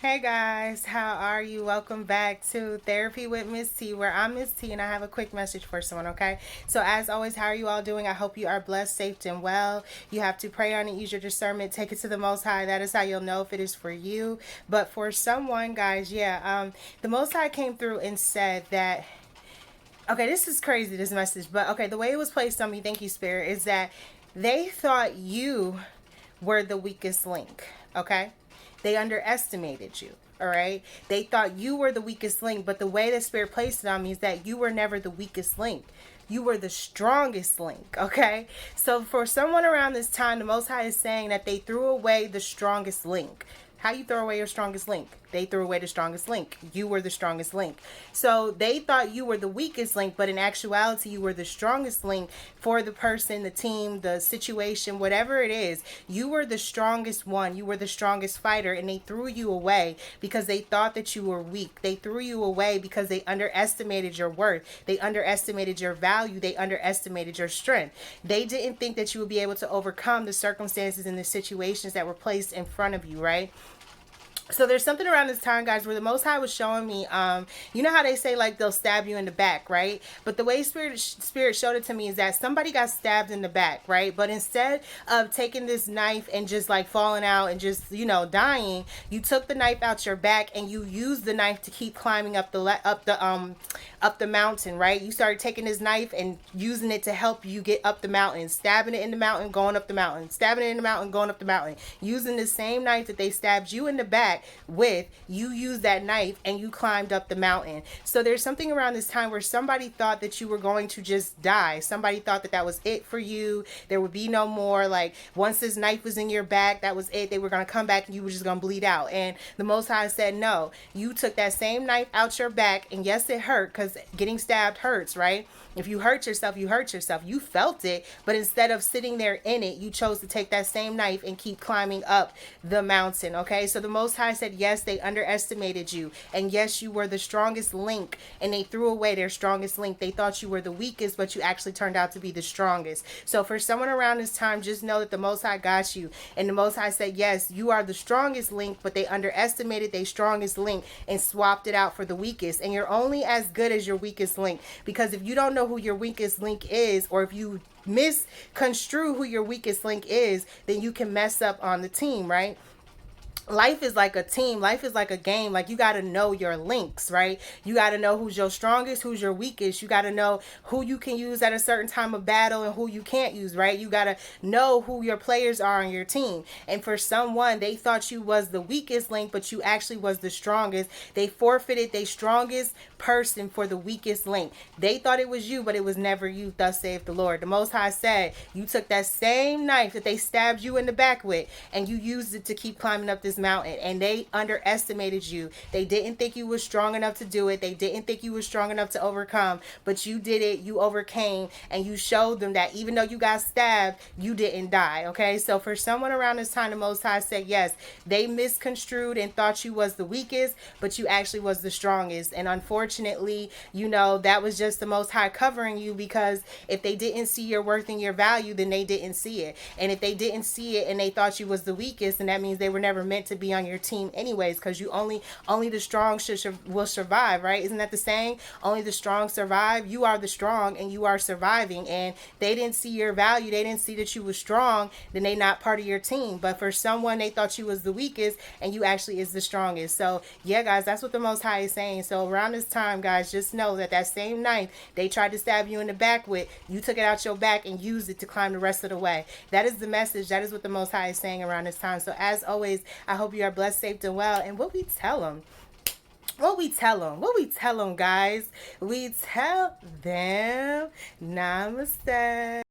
Hey guys, how are you? Welcome back to Therapy with Miss T, where I'm Miss T and I have a quick message for someone, okay? So, as always, how are you all doing? I hope you are blessed, safe, and well. You have to pray on it, use your discernment, take it to the Most High. That is how you'll know if it is for you. But for someone, guys, the Most High came through and said that. Okay, this is crazy, this message, but okay, the way it was placed on me, thank you, Spirit, is that they thought you were the weakest link, okay? They underestimated you, all right? They thought you were the weakest link, but the way the Spirit placed it on me is that you were never the weakest link. You were the strongest link, okay? So for someone around this time, the Most High is saying that they threw away the strongest link. How you throw away your strongest link? They threw away the strongest link. You were the strongest link. So they thought you were the weakest link, but in actuality, you were the strongest link for the person, the team, the situation, whatever it is. You were the strongest one. You were the strongest fighter, and they threw you away because they thought that you were weak. They threw you away because they underestimated your worth. They underestimated your value. They underestimated your strength. They didn't think that you would be able to overcome the circumstances and the situations that were placed in front of you, right? So there's something around this time, guys, where the Most High was showing me, you know how they say, like, they'll stab you in the back, right? But the way Spirit showed it to me is that somebody got stabbed in the back, right? But instead of taking this knife and just, like, falling out and just, dying, you took the knife out your back and you used the knife to keep climbing up the mountain, right? You started taking this knife and using it to help you get up the mountain, stabbing it in the mountain, going up the mountain, stabbing it in the mountain, going up the mountain, using the same knife that they stabbed you in the back with. You used that knife and you climbed up the mountain. So there's something around this time where somebody thought that you were going to just die. Somebody thought that that was it for you. There would be no more, like, once this knife was in your back, that was it. They were going to come back and you were just going to bleed out. And the Most High said, no, you took that same knife out your back, and yes, it hurt, because getting stabbed hurts, right? If you hurt yourself, you hurt yourself. You felt it, but instead of sitting there in it, you chose to take that same knife and keep climbing up the mountain, okay? So the Most High said, yes, they underestimated you, and yes, you were the strongest link, and they threw away their strongest link. They thought you were the weakest, but you actually turned out to be the strongest. So for someone around this time, just know that the Most High got you, and the Most High said, yes, you are the strongest link, but they underestimated their strongest link and swapped it out for the weakest, and you're only as good as your weakest link, because if you don't know who your weakest link is, or if you misconstrue who your weakest link is, then you can mess up on the team, right? Life is like a team. Life is like a game. Like, you got to know your links, right? You got to know who's your strongest, who's your weakest. You got to know who you can use at a certain time of battle and who you can't use, right? You got to know who your players are on your team. And for someone, they thought you was the weakest link, but you actually was the strongest. They forfeited their strongest person for the weakest link. They thought it was you, but it was never you, thus saith the Lord. The Most High said, you took that same knife that they stabbed you in the back with, and you used it to keep climbing up this mountain, and they underestimated you. They didn't think you were strong enough to do it. They didn't think you were strong enough to overcome, but you did it. You overcame, and you showed them that even though you got stabbed, you didn't die, okay? So for someone around this time, the Most High said, yes, they misconstrued and thought you was the weakest, but you actually was the strongest. And unfortunately, that was just the Most High covering you, because if they didn't see your worth and your value, then they didn't see it. And if they didn't see it and they thought you was the weakest, then that means they were never meant to be on your team anyways, because you only the strong will survive, right? Isn't that the saying? Only the strong survive. You are the strong and you are surviving, and they didn't see your value. They didn't see that you was strong, then they not part of your team. But for someone, they thought you was the weakest, and you actually is the strongest. So yeah, guys, that's what the Most High is saying. So around this time, guys, just know that that same knife they tried to stab you in the back with, you took it out your back and used it to climb the rest of the way. That is the message. That is what the Most High is saying around this time. So as always, I hope you are blessed, safe, and well. And what we tell them, guys, we tell them, namaste.